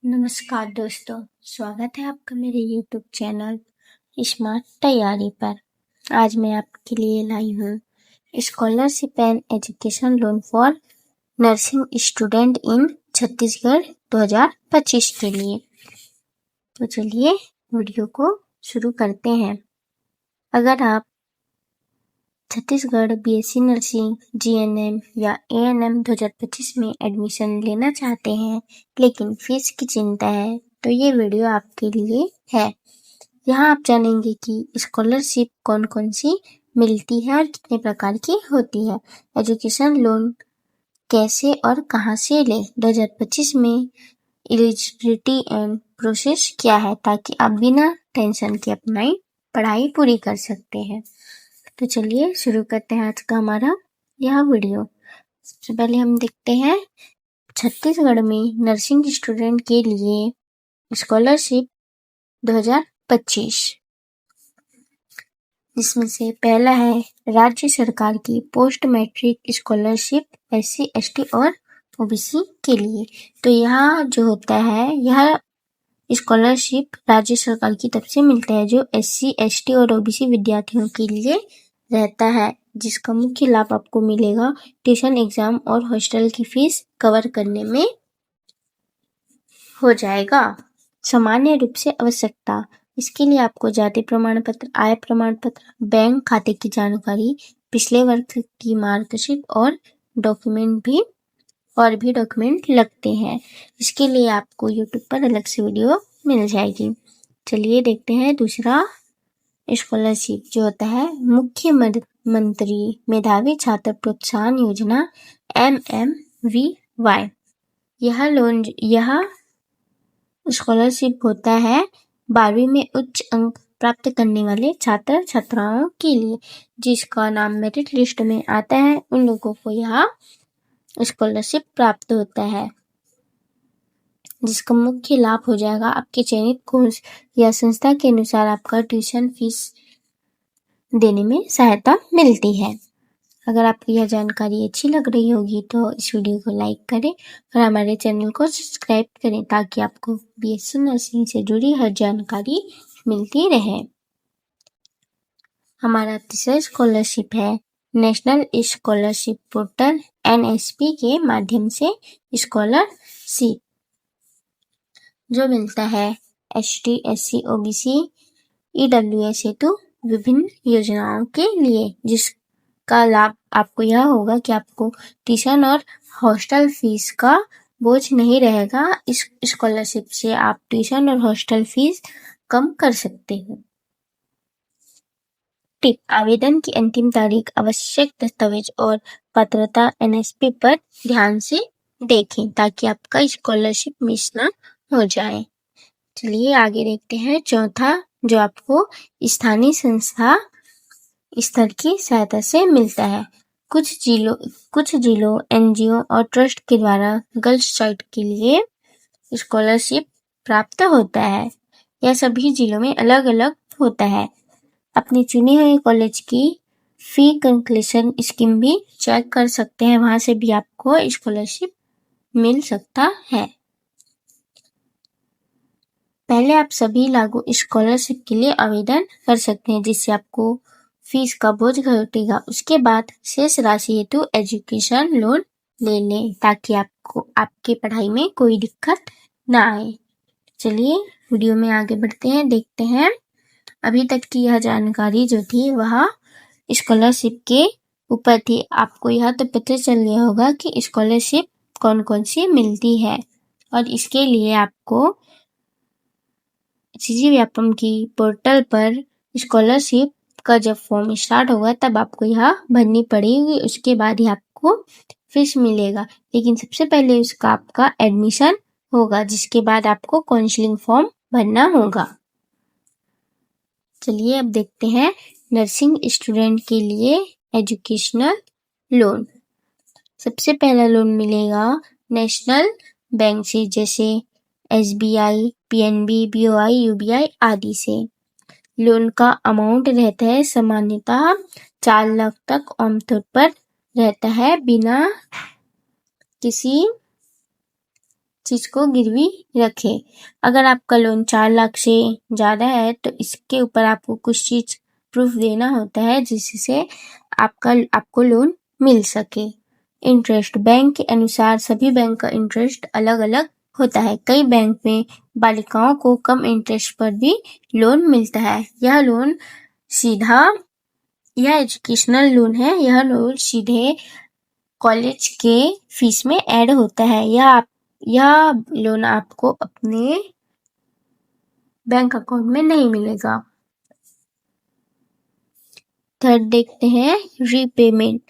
नमस्कार दोस्तों, स्वागत है आपका मेरे YouTube चैनल स्मार्ट तैयारी पर। आज मैं आपके लिए लाई हूँ scholarship and education loan for nursing student in Chhattisgarh 2025 के लिए। तो चलिए वीडियो को शुरू करते हैं। अगर आप छत्तीसगढ़ BSc नर्सिंग, GNM या ANM 2025 में एडमिशन लेना चाहते हैं लेकिन फीस की चिंता है तो ये वीडियो आपके लिए है। यहाँ आप जानेंगे कि स्कॉलरशिप कौन कौन सी मिलती है और कितने प्रकार की होती है, एजुकेशन लोन कैसे और कहाँ से लें, 2025 में एलिजिबिलिटी एंड प्रोसेस क्या है ताकि आप बिना टेंशन के अपनी पढ़ाई पूरी कर सकते हैं। तो चलिए शुरू करते हैं आज का हमारा यह वीडियो। सबसे पहले हम देखते हैं छत्तीसगढ़ में नर्सिंग स्टूडेंट के लिए स्कॉलरशिप 2025, जिसमें से पहला है राज्य सरकार की post matric scholarship SC ST और OBC के लिए। तो यह जो होता है यह स्कॉलरशिप राज्य सरकार की तरफ से मिलता है जो SC ST और OBC विद्यार्थियों के लिए रहता है, जिसका मुख्य लाभ आपको मिलेगा ट्यूशन, एग्जाम और हॉस्टल की फीस कवर करने में हो जाएगा। सामान्य रूप से आवश्यकता, इसके लिए आपको जाति प्रमाण पत्र, आय प्रमाण पत्र, बैंक खाते की जानकारी, पिछले वर्ष की मार्कशीट और भी डॉक्यूमेंट लगते हैं। इसके लिए आपको YouTube पर अलग से वीडियो मिल जाएगी। चलिए देखते हैं दूसरा स्कॉलरशिप जो होता है मुख्यमंत्री मेधावी छात्र प्रोत्साहन योजना MMVY। यह स्कॉलरशिप होता है 12वीं में उच्च अंक प्राप्त करने वाले छात्र छात्राओं के लिए, जिसका नाम मेरिट लिस्ट में आता है उन लोगों को यह स्कॉलरशिप प्राप्त होता है, जिसका मुख्य लाभ हो जाएगा आपके चयनित कोर्स या संस्था के अनुसार आपका ट्यूशन फीस देने में सहायता मिलती है। अगर आपको यह जानकारी अच्छी लग रही होगी तो इस वीडियो को लाइक करें और हमारे चैनल को सब्सक्राइब करें ताकि आपको BSc नर्सिंग से जुड़ी हर जानकारी मिलती रहे। हमारा तीसरा स्कॉलरशिप है नेशनल स्कॉलरशिप पोर्टल NSP के माध्यम से स्कॉलरशिप जो मिलता है ST SC OBC EWS हेतु विभिन्न योजनाओं के लिए, जिसका लाभ आपको यह होगा कि आपको ट्यूशन और हॉस्टल फीस का बोझ नहीं रहेगा। इस स्कॉलरशिप से आप ट्यूशन और हॉस्टल फीस कम कर सकते हैं। टिप: आवेदन की अंतिम तारीख, आवश्यक दस्तावेज और पात्रता NSP पर ध्यान से देखें ताकि आपका स्कॉलरशिप मिस ना हो जाए। चलिए आगे देखते हैं चौथा, जो आपको स्थानीय संस्था स्तर की सहायता से मिलता है। कुछ जिलों NGO और ट्रस्ट के द्वारा गर्ल्स चाइल्ड के लिए स्कॉलरशिप प्राप्त होता है। यह सभी जिलों में अलग अलग होता है। अपने चुने हुए कॉलेज की फी कंक्लेशन स्कीम भी चेक कर सकते हैं, वहां से भी आपको स्कॉलरशिप मिल सकता है। पहले आप सभी लागू स्कॉलरशिप के लिए आवेदन कर सकते हैं, जिससे आपको फीस का बोझ घटेगा। उसके बाद शेष राशि हेतु एजुकेशन लोन ले लें ताकि आपको आपकी पढ़ाई में कोई दिक्कत ना आए। चलिए वीडियो में आगे बढ़ते हैं, देखते हैं अभी तक की यह जानकारी जो थी वह स्कॉलरशिप के ऊपर थी। आपको यह तो पता चल गया होगा कि स्कॉलरशिप कौन कौन सी मिलती है, और इसके लिए आपको CG व्यापम की पोर्टल पर स्कॉलरशिप का जब फॉर्म स्टार्ट होगा तब आपको यह भरनी पड़ेगी। उसके बाद ही आपको फीस मिलेगा, लेकिन सबसे पहले उसका आपका एडमिशन होगा, जिसके बाद आपको काउंसलिंग फॉर्म भरना होगा। चलिए अब देखते हैं नर्सिंग स्टूडेंट के लिए एजुकेशनल लोन। सबसे पहला लोन मिलेगा नेशनल बैंक से, जैसे SBI, PNB, BOI, UBI आदि से। लोन का अमाउंट रहता है सामान्यतः 4 लाख तक आमतौर पर रहता है, बिना किसी चीज को गिरवी रखे। अगर आपका लोन 4 लाख से ज़्यादा है तो इसके ऊपर आपको कुछ चीज प्रूफ देना होता है जिससे आपको लोन मिल सके। इंटरेस्ट, बैंक के अनुसार सभी बैंक का इंटरेस्ट अलग अलग होता है। कई बैंक में बालिकाओं को कम इंटरेस्ट पर भी लोन मिलता है। यह एजुकेशनल लोन है। यह लोन सीधे कॉलेज के फीस में ऐड होता है। यह लोन आपको अपने बैंक अकाउंट में नहीं मिलेगा। थर्ड देखते हैं रीपेमेंट।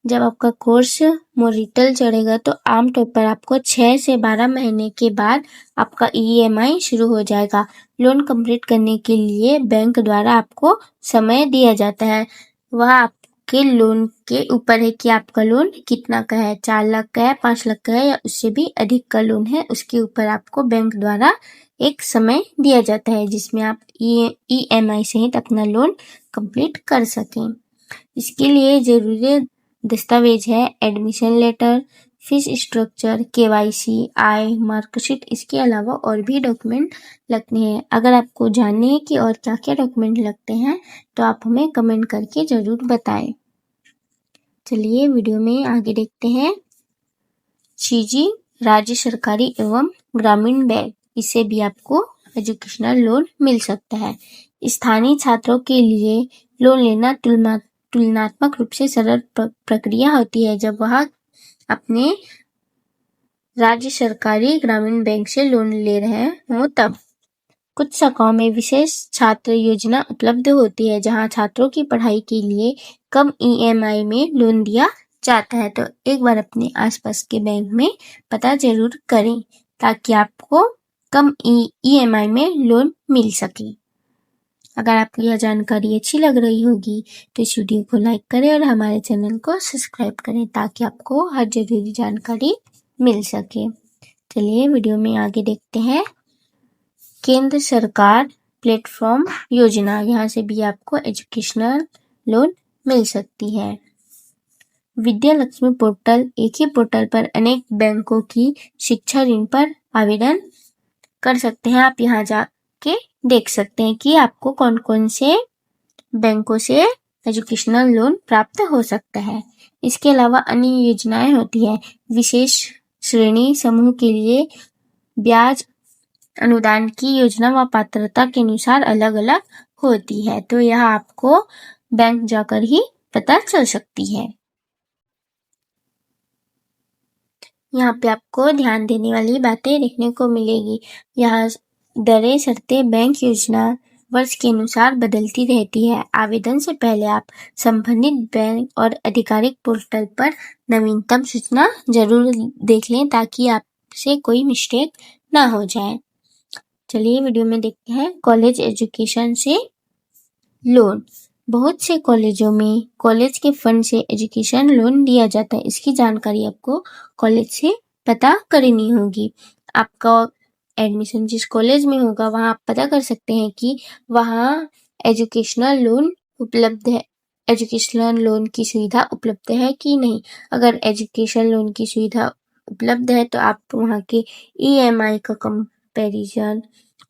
जब आपका कोर्स मोरिटल चढ़ेगा तो आमतौर पर आपको 6 से 12 महीने के बाद आपका EMI शुरू हो जाएगा। लोन कंप्लीट करने के लिए बैंक द्वारा आपको समय दिया जाता है। वह आपके लोन के ऊपर है कि आपका लोन कितना का है, 4 लाख का है, 5 लाख का है या उससे भी अधिक का लोन है। उसके ऊपर आपको बैंक द्वारा एक समय दिया जाता है जिसमें आप EMI सहित अपना लोन कंप्लीट कर सकें। इसके लिए जरूरी दस्तावेज है admission letter, fees structure, KYC, आय मार्कशीट। इसके अलावा और भी डॉक्यूमेंट लगते हैं। अगर आपको जानने हैं कि और क्या क्या डॉक्यूमेंट लगते हैं तो आप हमें कमेंट करके जरूर बताएं। चलिए वीडियो में आगे देखते हैं। CG राज्य सरकारी एवं ग्रामीण बैंक, इससे भी आपको एजुकेशनल लोन मिल सकता है। स्थानीय छात्रों के लिए लोन लेना तुलनात्मक रूप से सरल प्रक्रिया होती है जब वह अपने राज्य सरकारी ग्रामीण बैंक से लोन ले रहे हों तब। कुछ शाखाओं में विशेष छात्र योजना उपलब्ध होती है जहां छात्रों की पढ़ाई के लिए कम EMI में लोन दिया जाता है। तो एक बार अपने आसपास के बैंक में पता जरूर करें ताकि आपको कम EMI में लोन मिल सके। अगर आपको यह जानकारी अच्छी लग रही होगी तो इस वीडियो को लाइक करें और हमारे चैनल को सब्सक्राइब करें ताकि आपको हर जरूरी जानकारी मिल सके। चलिए वीडियो में आगे देखते हैं। केंद्र सरकार प्लेटफॉर्म योजना, यहाँ से भी आपको एजुकेशनल लोन मिल सकती है। विद्या लक्ष्मी पोर्टल, एक ही पोर्टल पर अनेक बैंकों की शिक्षा ऋण पर आवेदन कर सकते हैं। आप यहाँ जाके देख सकते हैं कि आपको कौन कौन से बैंकों से एजुकेशनल लोन प्राप्त हो सकता है। इसके अलावा अन्य योजनाएं होती है। विशेष श्रेणी समूह के लिए ब्याज अनुदान की योजना व पात्रता के अनुसार अलग अलग होती है। तो यह आपको बैंक जाकर ही पता चल सकती है। यहाँ पे आपको ध्यान देने वाली बातें देखने को मिलेगी। यहाँ दरें, शर्तें बैंक योजना वर्ष के अनुसार बदलती रहती है। आवेदन से पहले आप संबंधित बैंक और आधिकारिक पोर्टल पर नवीनतम सूचना जरूर देख लें ताकि आपसे कोई मिस्टेक ना हो जाए। चलिए वीडियो में देखते हैं कॉलेज एजुकेशन से लोन। बहुत से कॉलेजों में कॉलेज के फंड से एजुकेशन लोन दिया जाता है। इसकी जानकारी आपको कॉलेज से पता करनी होगी। आपका एडमिशन जिस कॉलेज में होगा वहाँ आप पता कर सकते हैं कि वहाँ एजुकेशनल लोन उपलब्ध है, एजुकेशनल लोन की सुविधा उपलब्ध है कि नहीं। अगर एजुकेशन लोन की सुविधा उपलब्ध है तो आप वहाँ के EMI का कंपैरिजन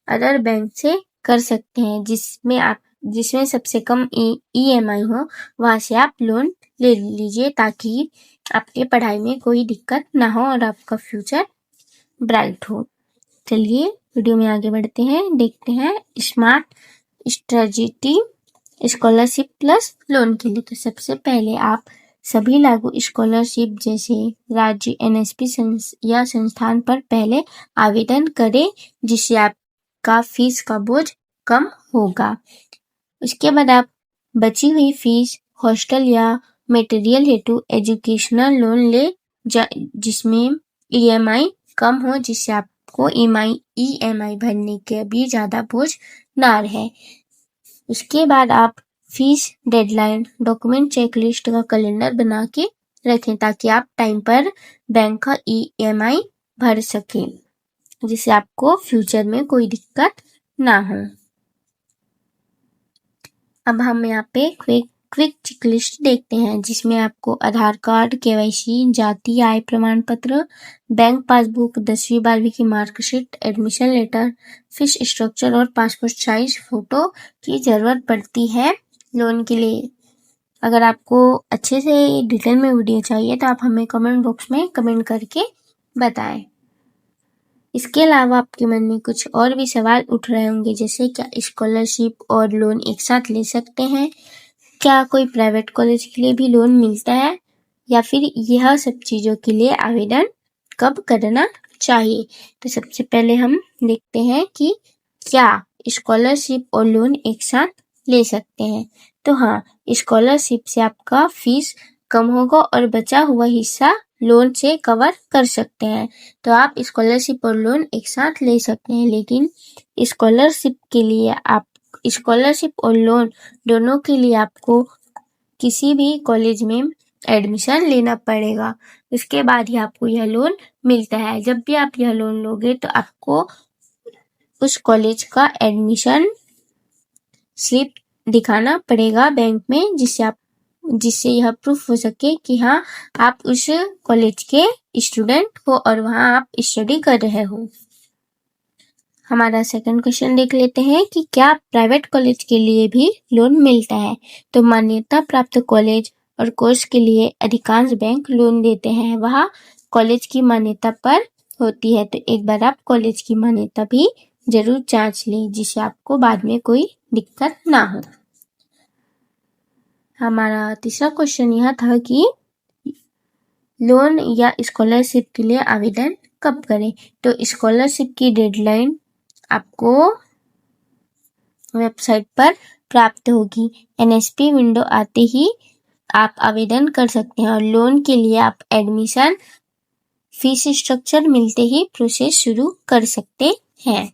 अदर बैंक से कर सकते हैं जिसमें सबसे कम EMI हो, वहां से आप लोन ले लीजिए ताकि आपके पढ़ाई में कोई दिक्कत ना हो और आपका फ्यूचर ब्राइट हो। चलिए वीडियो में आगे बढ़ते हैं, देखते हैं smart strategy scholarship plus lone के लिए। तो सबसे पहले आप सभी लागू स्कॉलरशिप जैसे राज्य NSP या संस्थान पर पहले आवेदन करें जिससे आपका फीस का बोझ कम होगा। उसके बाद आप बची हुई फीस हॉस्टल या मटेरियल हेतु एजुकेशनल लोन ले जिसमें EMI कम हो, जिससे आपको EMI भरने के भी ज्यादा बोझ ना रहे। उसके बाद आप फीस डेडलाइन, डॉक्यूमेंट चेकलिस्ट का कैलेंडर बना के रखें ताकि आप टाइम पर बैंक का EMI भर सकें, जिससे आपको फ्यूचर में कोई दिक्कत ना हो। अब हम यहाँ पे क्विक क्विक चेक लिस्ट देखते हैं, जिसमें आपको आधार कार्ड, केवाईसी, जाति, आय प्रमाण पत्र, बैंक पासबुक, 10वीं 12वीं की marksheet, admission letter, fees structure और पासपोर्ट साइज फोटो की जरूरत पड़ती है लोन के लिए। अगर आपको अच्छे से डिटेल में वीडियो चाहिए तो आप हमें कमेंट बॉक्स में कमेंट करके बताएं। इसके अलावा आपके मन में कुछ और भी सवाल उठ रहे होंगे, जैसे क्या स्कॉलरशिप और लोन एक साथ ले सकते हैं, क्या कोई प्राइवेट कॉलेज के लिए भी लोन मिलता है, या फिर यह सब चीज़ों के लिए आवेदन कब करना चाहिए। तो सबसे पहले हम देखते हैं कि क्या स्कॉलरशिप और लोन एक साथ ले सकते हैं। तो हाँ, स्कॉलरशिप से आपका फीस कम होगा और बचा हुआ हिस्सा लोन से कवर कर सकते हैं। तो आप स्कॉलरशिप और लोन एक साथ ले सकते हैं, लेकिन स्कॉलरशिप और लोन दोनों के लिए आपको किसी भी कॉलेज में एडमिशन लेना पड़ेगा। उसके बाद ही आपको यह लोन मिलता है। जब भी आप यह लोन लोगे तो आपको उस कॉलेज का एडमिशन स्लिप दिखाना पड़ेगा बैंक में, जिससे यह प्रूफ हो सके कि हाँ, आप उस कॉलेज के स्टूडेंट हो और वहाँ आप स्टडी कर रहे हो। हमारा सेकंड क्वेश्चन देख लेते हैं कि क्या प्राइवेट कॉलेज के लिए भी लोन मिलता है। तो मान्यता प्राप्त कॉलेज और कोर्स के लिए अधिकांश बैंक लोन देते हैं। वह कॉलेज की मान्यता पर होती है, तो एक बार आप कॉलेज की मान्यता भी जरूर जांच लें, जिससे आपको बाद में कोई दिक्कत ना हो। हमारा तीसरा क्वेश्चन यह था कि लोन या स्कॉलरशिप के लिए आवेदन कब करें। तो स्कॉलरशिप की डेडलाइन आपको वेबसाइट पर प्राप्त होगी। NSP विंडो आते ही आप आवेदन कर सकते हैं और लोन के लिए आप एडमिशन फीस स्ट्रक्चर मिलते ही प्रोसेस शुरू कर सकते हैं।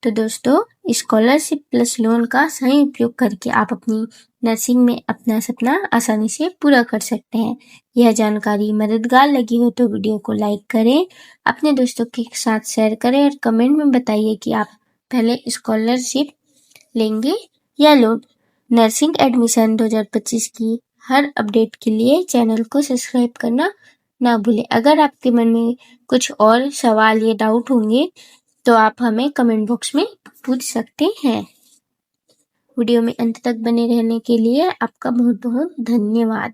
तो दोस्तों, स्कॉलरशिप प्लस लोन का सही उपयोग करके आप अपनी नर्सिंग में अपना सपना आसानी से पूरा कर सकते हैं। यह जानकारी मददगार लगी हो तो वीडियो को लाइक करें, अपने दोस्तों के साथ शेयर करें और कमेंट में बताइए कि आप पहले स्कॉलरशिप लेंगे या लोन। नर्सिंग एडमिशन 2025 की हर अपडेट के लिए चैनल को सब्सक्राइब करना ना भूलें। अगर आपके मन में कुछ और सवाल या डाउट होंगे तो आप हमें कमेंट बॉक्स में पूछ सकते हैं। वीडियो में अंत तक बने रहने के लिए आपका बहुत बहुत धन्यवाद।